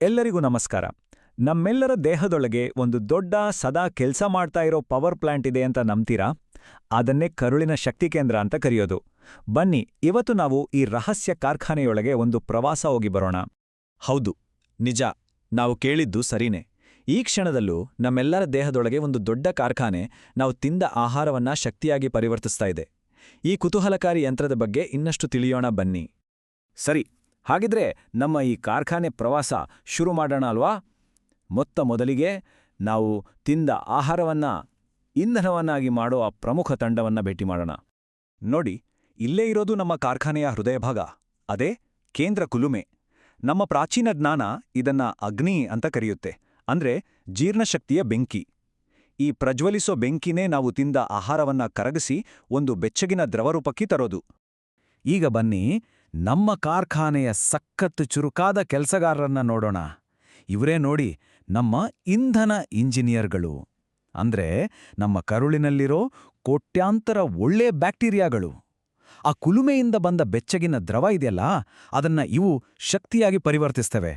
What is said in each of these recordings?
ಎಲ್ಲರಿಗೂ ನಮಸ್ಕಾರ. ನಮ್ಮೆಲ್ಲರ ದೇಹದೊಳಗೆ ಒಂದು ದೊಡ್ಡ ಸದಾ ಕೆಲಸ ಮಾಡ್ತಾ ಇರೋ ಪವರ್ ಪ್ಲಾಂಟ್ ಇದೆ ಅಂತ ನಂಬ್ತೀರಾ? ಅದನ್ನೇ ಕರುಳಿನ ಶಕ್ತಿ ಕೇಂದ್ರ ಅಂತ ಕರೆಯೋದು. ಬನ್ನಿ, ಇವತ್ತು ನಾವು ಈ ರಹಸ್ಯ ಕಾರ್ಖಾನೆಯೊಳಗೆ ಒಂದು ಪ್ರವಾಸ ಹೋಗಿ ಬರೋಣ. ಹೌದು, ನಿಜ. ನಾವು ಕೇಳಿದ್ದು ಸರಿನೇ. ಈ ಕ್ಷಣದಲ್ಲೂ ನಮ್ಮೆಲ್ಲರ ದೇಹದೊಳಗೆ ಒಂದು ದೊಡ್ಡ ಕಾರ್ಖಾನೆ ನಾವು ತಿಂದ ಆಹಾರವನ್ನ ಶಕ್ತಿಯಾಗಿ ಪರಿವರ್ತಿಸ್ತಾ ಇದೆ. ಈ ಕುತೂಹಲಕಾರಿ ಯಂತ್ರದ ಬಗ್ಗೆ ಇನ್ನಷ್ಟು ತಿಳಿಯೋಣ ಬನ್ನಿ. ಸರಿ, ಹಾಗಿದ್ರೆ ನಮ್ಮ ಈ ಕಾರ್ಖಾನೆ ಪ್ರವಾಸ ಶುರು ಮಾಡೋಣ ಅಲ್ವಾ? ಮೊದಲಿಗೆ ನಾವು ತಿಂದ ಆಹಾರವನ್ನ ಇಂಧನವನ್ನಾಗಿ ಮಾಡೋ ಆ ಪ್ರಮುಖ ತಂಡವನ್ನ ಭೇಟಿ ಮಾಡೋಣ. ನೋಡಿ, ಇಲ್ಲೇ ಇರೋದು ನಮ್ಮ ಕಾರ್ಖಾನೆಯ ಹೃದಯ ಭಾಗ. ಅದೇ ಕೇಂದ್ರ ಕುಲುಮೆ. ನಮ್ಮ ಪ್ರಾಚೀನ ಜ್ಞಾನ ಇದನ್ನ ಅಗ್ನಿ ಅಂತ ಕರೆಯುತ್ತೆ, ಅಂದ್ರೆ ಜೀರ್ಣಶಕ್ತಿಯ ಬೆಂಕಿ. ಈ ಪ್ರಜ್ವಲಿಸೋ ಬೆಂಕಿನೇ ನಾವು ತಿಂದ ಆಹಾರವನ್ನ ಕರಗಿಸಿ ಒಂದು ಬೆಚ್ಚಗಿನ ದ್ರವರೂಪಕ್ಕೆ ತರೋದು. ಈಗ ಬನ್ನಿ, ನಮ್ಮ ಕಾರ್ಖಾನೆಯ ಸಖತ್ತು ಚುರುಕಾದ ಕೆಲಸಗಾರರನ್ನ ನೋಡೋಣ. ಇವರೇ ನೋಡಿ, ನಮ್ಮ ಇಂಧನ ಇಂಜಿನಿಯರ್ಗಳು. ಅಂದ್ರೆ ನಮ್ಮ ಕರುಳಿನಲ್ಲಿರೋ ಕೋಟ್ಯಾಂತರ ಒಳ್ಳೆ ಬ್ಯಾಕ್ಟೀರಿಯಾಗಳು. ಆ ಕುಲುಮೆಯಿಂದ ಬಂದ ಬೆಚ್ಚಗಿನ ದ್ರವ ಇದೆಯಲ್ಲ, ಅದನ್ನ ಇವು ಶಕ್ತಿಯಾಗಿ ಪರಿವರ್ತಿಸ್ತವೆ.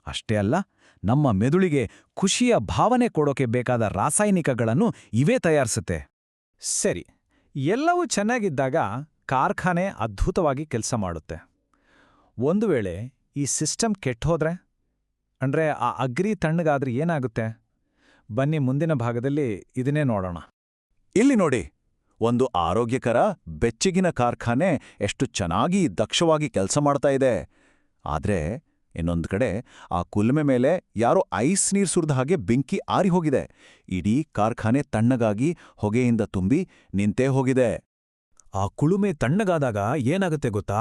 ಅಷ್ಟೇ ಅಲ್ಲ, ನಮ್ಮ ಮೆದುಳಿಗೆ ಖುಷಿಯ ಭಾವನೆ ಕೊಡೋಕೆ ಬೇಕಾದ ರಾಸಾಯನಿಕಗಳನ್ನು ಇವೇ ತಯಾರಿಸುತ್ತೆ. ಸರಿ, ಎಲ್ಲವೂ ಚೆನ್ನಾಗಿದ್ದಾಗ ಕಾರ್ಖಾನೆ ಅದ್ಭುತವಾಗಿ ಕೆಲಸ ಮಾಡುತ್ತೆ. ಒಂದು ವೇಳೆ ಈ ಸಿಸ್ಟಮ್ ಕೆಟ್ಟೋದ್ರೆ, ಅಂದ್ರೆ ಆ ಅಗ್ನಿ ತಣ್ಣಗಾದ್ರೆ ಏನಾಗುತ್ತೆ? ಬನ್ನಿ, ಮುಂದಿನ ಭಾಗದಲ್ಲಿ ಇದನ್ನೇ ನೋಡೋಣ. ಇಲ್ಲಿ ನೋಡಿ, ಒಂದು ಆರೋಗ್ಯಕರ ಬೆಚ್ಚಗಿನ ಕಾರ್ಖಾನೆ ಎಷ್ಟು ಚೆನ್ನಾಗಿ ದಕ್ಷವಾಗಿ ಕೆಲಸ ಮಾಡ್ತಾ ಇದೆ. ಆದ್ರೆ ಇನ್ನೊಂದು ಕಡೆ ಆ ಕುಲುಮೆ ಮೇಲೆ ಯಾರೋ ಐಸ್ ನೀರು ಸುರಿದ ಹಾಗೆ ಬೆಂಕಿ ಆರಿ ಹೋಗಿದೆ. ಇಡೀ ಕಾರ್ಖಾನೆ ತಣ್ಣಗಾಗಿ ಹೊಗೆಯಿಂದ ತುಂಬಿ ನಿಂತೇ ಹೋಗಿದೆ. ಆ ಕುಲುಮೆ ತಣ್ಣಗಾದಾಗ ಏನಾಗುತ್ತೆ ಗೊತ್ತಾ?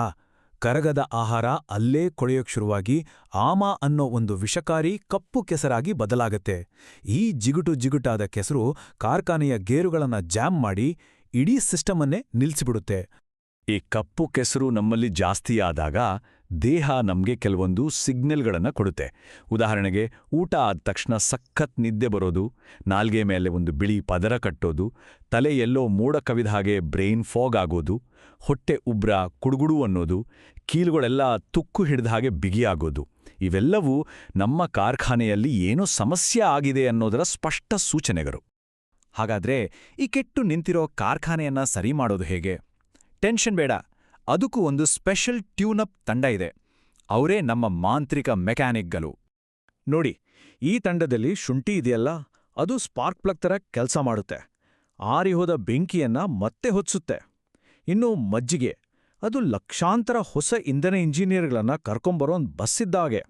ಕರಗದ ಆಹಾರ ಅಲ್ಲೇ ಕೊಳೆಯೋಕ್ ಶುರುವಾಗಿ ಆಮ ಅನ್ನೋ ಒಂದು ವಿಷಕಾರಿ ಕಪ್ಪು ಕೆಸರಾಗಿ ಬದಲಾಗತ್ತೆ. ಈ ಜಿಗುಟಾದ ಕೆಸರು ಕಾರ್ಖಾನೆಯ ಗೇರುಗಳನ್ನ ಜಾಮ್ ಮಾಡಿ ಇಡೀ ಸಿಸ್ಟಮನ್ನೇ ನಿಲ್ಸಿಬಿಡುತ್ತೆ. ಈ ಕಪ್ಪು ಕೆಸರು ನಮ್ಮಲ್ಲಿ ಜಾಸ್ತಿಯಾದಾಗ ದೇಹ ನಮಗೆ ಕೆಲವೊಂದು ಸಿಗ್ನಲ್ಗಳನ್ನು ಕೊಡುತ್ತೆ. ಉದಾಹರಣೆಗೆ, ಊಟ ಆದ ತಕ್ಷಣ ಸಖತ್ ನಿದ್ದೆ ಬರೋದು, ನಾಲ್ಗೆ ಮೇಲೆ ಒಂದು ಬಿಳಿ ಪದರ ಕಟ್ಟೋದು, ತಲೆ ಎಲ್ಲೋ ಮೋಡ ಕವಿದ ಹಾಗೆ ಬ್ರೈನ್ ಫಾಗ್ ಆಗೋದು, ಹೊಟ್ಟೆ ಉಬ್ರ ಕುಡುಗುಡು ಅನ್ನೋದು, ಕೀಲುಗಳೆಲ್ಲ ತುಕ್ಕು ಹಿಡಿದ ಹಾಗೆ ಬಿಗಿಯಾಗೋದು. ಇವೆಲ್ಲವೂ ನಮ್ಮ ಕಾರ್ಖಾನೆಯಲ್ಲಿ ಏನೋ ಸಮಸ್ಯೆ ಆಗಿದೆ ಅನ್ನೋದರ ಸ್ಪಷ್ಟ ಸೂಚನೆಗಳು. ಹಾಗಾದ್ರೆ ಈ ಕೆಟ್ಟು ನಿಂತಿರೋ ಕಾರ್ಖಾನೆಯನ್ನ ಸರಿ ಮಾಡೋದು ಹೇಗೆ? ಟೆನ್ಷನ್ ಬೇಡ, ಅದಕ್ಕೂ ಒಂದು ಸ್ಪೆಷಲ್ ಟ್ಯೂನಪ್ ತಂಡ ಇದೆ. ಅವರೇ ನಮ್ಮ ಮಾಂತ್ರಿಕ ಮೆಕ್ಯಾನಿಕ್ಗಳು. ನೋಡಿ, ಈ ತಂಡದಲ್ಲಿ ಶುಂಠಿ ಇದೆಯಲ್ಲ, ಅದು ಸ್ಪಾರ್ಕ್ ಪ್ಲಗ್ ಥರ ಕೆಲಸ ಮಾಡುತ್ತೆ. ಆರಿಹೋದ ಬೆಂಕಿಯನ್ನ ಮತ್ತೆ ಹೊತ್ಸುತ್ತೆ. ಇನ್ನು ಮಜ್ಜಿಗೆ, ಅದು ಲಕ್ಷಾಂತರ ಹೊಸ ಇಂಧನ ಇಂಜಿನಿಯರ್ಗಳನ್ನ ಕರ್ಕೊಂಬರೋ ಒಂದು ಬಸ್ಸಿದ್ದಾಗೆ.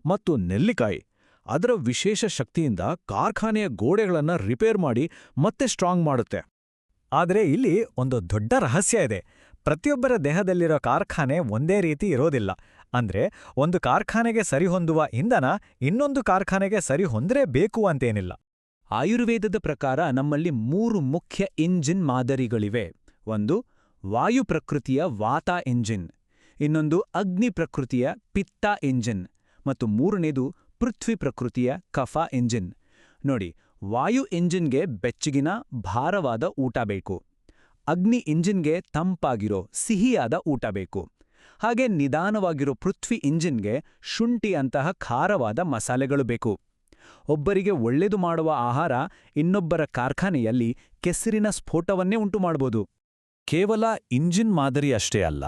ಮತ್ತು ನೆಲ್ಲಿಕಾಯಿ, ಅದರ ವಿಶೇಷ ಶಕ್ತಿಯಿಂದ ಕಾರ್ಖಾನೆಯ ಗೋಡೆಗಳನ್ನ ರಿಪೇರ್ ಮಾಡಿ ಮತ್ತೆ ಸ್ಟ್ರಾಂಗ್ ಮಾಡುತ್ತೆ. ಆದರೆ ಇಲ್ಲಿ ಒಂದು ದೊಡ್ಡ ರಹಸ್ಯ ಇದೆ. ಪ್ರತಿಯೊಬ್ಬರ ದೇಹದಲ್ಲಿರೋ ಕಾರ್ಖಾನೆ ಒಂದೇ ರೀತಿ ಇರೋದಿಲ್ಲ. ಅಂದ್ರೆ ಒಂದು ಕಾರ್ಖಾನೆಗೆ ಸರಿಹೊಂದುವ ಇಂಧನ ಇನ್ನೊಂದು ಕಾರ್ಖಾನೆಗೆ ಸರಿಹೊಂದರೇಬೇಕು ಅಂತೇನಿಲ್ಲ. ಆಯುರ್ವೇದದ ಪ್ರಕಾರ ನಮ್ಮಲ್ಲಿ 3 ಮುಖ್ಯ ಇಂಜಿನ್ ಮಾದರಿಗಳಿವೆ. ಒಂದು ವಾಯು ಪ್ರಕೃತಿಯ ವಾತ ಇಂಜಿನ್, ಇನ್ನೊಂದು ಅಗ್ನಿ ಪ್ರಕೃತಿಯ ಪಿತ್ತ ಇಂಜಿನ್, ಮತ್ತು ಮೂರನೇದು ಪೃಥ್ವಿ ಪ್ರಕೃತಿಯ ಕಫ ಇಂಜಿನ್. ನೋಡಿ, ವಾಯು ಇಂಜಿನ್ಗೆ ಬೆಚ್ಚಗಿನ ಭಾರವಾದ ಊಟ ಬೇಕು. ಅಗ್ನಿ ಇಂಜಿನ್ಗೆ ತಂಪಾಗಿರೋ ಸಿಹಿಯಾದ ಊಟ ಬೇಕು. ಹಾಗೆ ನಿಧಾನವಾಗಿರೋ ಪೃಥ್ವಿ ಇಂಜಿನ್ಗೆ ಶುಂಠಿ ಅಂತಹ ಖಾರವಾದ ಮಸಾಲೆಗಳು ಬೇಕು. ಒಬ್ಬರಿಗೆ ಒಳ್ಳೆದು ಮಾಡುವ ಆಹಾರ ಇನ್ನೊಬ್ಬರ ಕಾರ್ಖಾನೆಯಲ್ಲಿ ಕೆಸರಿನ ಸ್ಫೋಟವನ್ನೇ ಉಂಟುಮಾಡ್ಬೋದು. ಕೇವಲ ಇಂಜಿನ್ ಮಾದರಿ ಅಷ್ಟೇ ಅಲ್ಲ,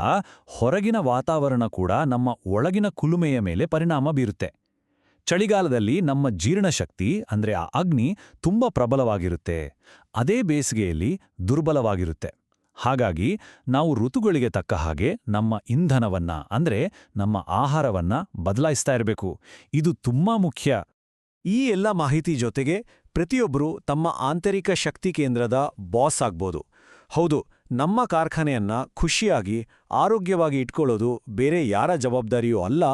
ಹೊರಗಿನ ವಾತಾವರಣ ಕೂಡ ನಮ್ಮ ಒಳಗಿನ ಕುಲುಮೆಯ ಮೇಲೆ ಪರಿಣಾಮ ಬೀರುತ್ತೆ. ಚಳಿಗಾಲದಲ್ಲಿ ನಮ್ಮ ಜೀರ್ಣಶಕ್ತಿ ಅಂದ್ರೆ ಆ ಅಗ್ನಿ ತುಂಬಾ ಪ್ರಬಲವಾಗಿರುತ್ತೆ. ಅದೇ ಬೇಸಿಗೆಯಲ್ಲಿ ದುರ್ಬಲವಾಗಿರುತ್ತೆ. ಹಾಗಾಗಿ ನಾವು ಋತುಗಳಿಗೆ ತಕ್ಕ ಹಾಗೆ ನಮ್ಮ ಇಂಧನವನ್ನ ಅಂದ್ರೆ ನಮ್ಮ ಆಹಾರವನ್ನ ಬದಲಾಯಿಸ್ತಾ ಇರಬೇಕು. ಇದು ತುಂಬಾ ಮುಖ್ಯ. ಈ ಎಲ್ಲ ಮಾಹಿತಿ ಜೊತೆಗೆ ಪ್ರತಿಯೊಬ್ಬರೂ ತಮ್ಮ ಆಂತರಿಕ ಶಕ್ತಿ ಕೇಂದ್ರದ ಬಾಸ್ ಆಗ್ಬೋದು. ಹೌದು, ನಮ್ಮ ಕಾರ್ಖಾನೆಯನ್ನ ಖುಷಿಯಾಗಿ ಆರೋಗ್ಯವಾಗಿ ಇಟ್ಕೊಳ್ಳೋದು ಬೇರೆ ಯಾರ ಜವಾಬ್ದಾರಿಯೂ ಅಲ್ಲ,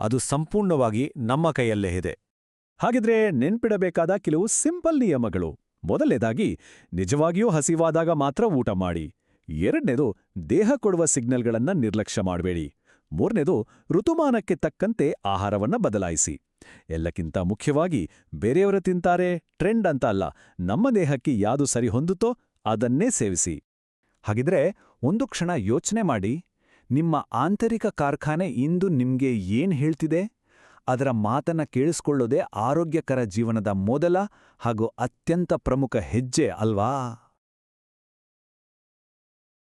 ಅದು ಸಂಪೂರ್ಣವಾಗಿ ನಮ್ಮ ಕೈಯಲ್ಲೇ ಇದೆ. ಹಾಗಿದ್ರೆ ನೆನ್ಪಿಡಬೇಕಾದ ಕೆಲವು ಸಿಂಪಲ್ ನಿಯಮಗಳು. ಮೊದಲನೇದಾಗಿ, ನಿಜವಾಗಿಯೂ ಹಸಿವಾದಾಗ ಮಾತ್ರ ಊಟ ಮಾಡಿ. ಎರಡನೇದು, ದೇಹ ಕೊಡುವ ಸಿಗ್ನಲ್ಗಳನ್ನ ನಿರ್ಲಕ್ಷ್ಯ ಮಾಡಬೇಡಿ. ಮೂರನೇದು, ಋತುಮಾನಕ್ಕೆ ತಕ್ಕಂತೆ ಆಹಾರವನ್ನ ಬದಲಾಯಿಸಿ. ಎಲ್ಲಕ್ಕಿಂತ ಮುಖ್ಯವಾಗಿ, ಬೇರೆಯವರು ತಿಂತಾರೆ ಟ್ರೆಂಡ್ ಅಂತ ಅಲ್ಲ, ನಮ್ಮ ದೇಹಕ್ಕೆ ಯಾವುದು ಸರಿ ಹೊಂದುತ್ತೋ ಅದನ್ನೇ ಸೇವಿಸಿ. ಹಾಗಿದ್ರೆ ಒಂದು ಕ್ಷಣ ಯೋಚನೆ ಮಾಡಿ, ನಿಮ್ಮ ಆಂತರಿಕ ಕಾರ್ಖಾನೆ ಇಂದು ನಿಮ್ಗೆ ಏನ್ ಹೇಳ್ತಿದೆ? ಅದರ ಮಾತನ್ನ ಕೇಳಿಸ್ಕೊಳ್ಳೋದೇ ಆರೋಗ್ಯಕರ ಜೀವನದ ಮೊದಲ ಹಾಗೂ ಅತ್ಯಂತ ಪ್ರಮುಖ ಹೆಜ್ಜೆ ಅಲ್ವಾ?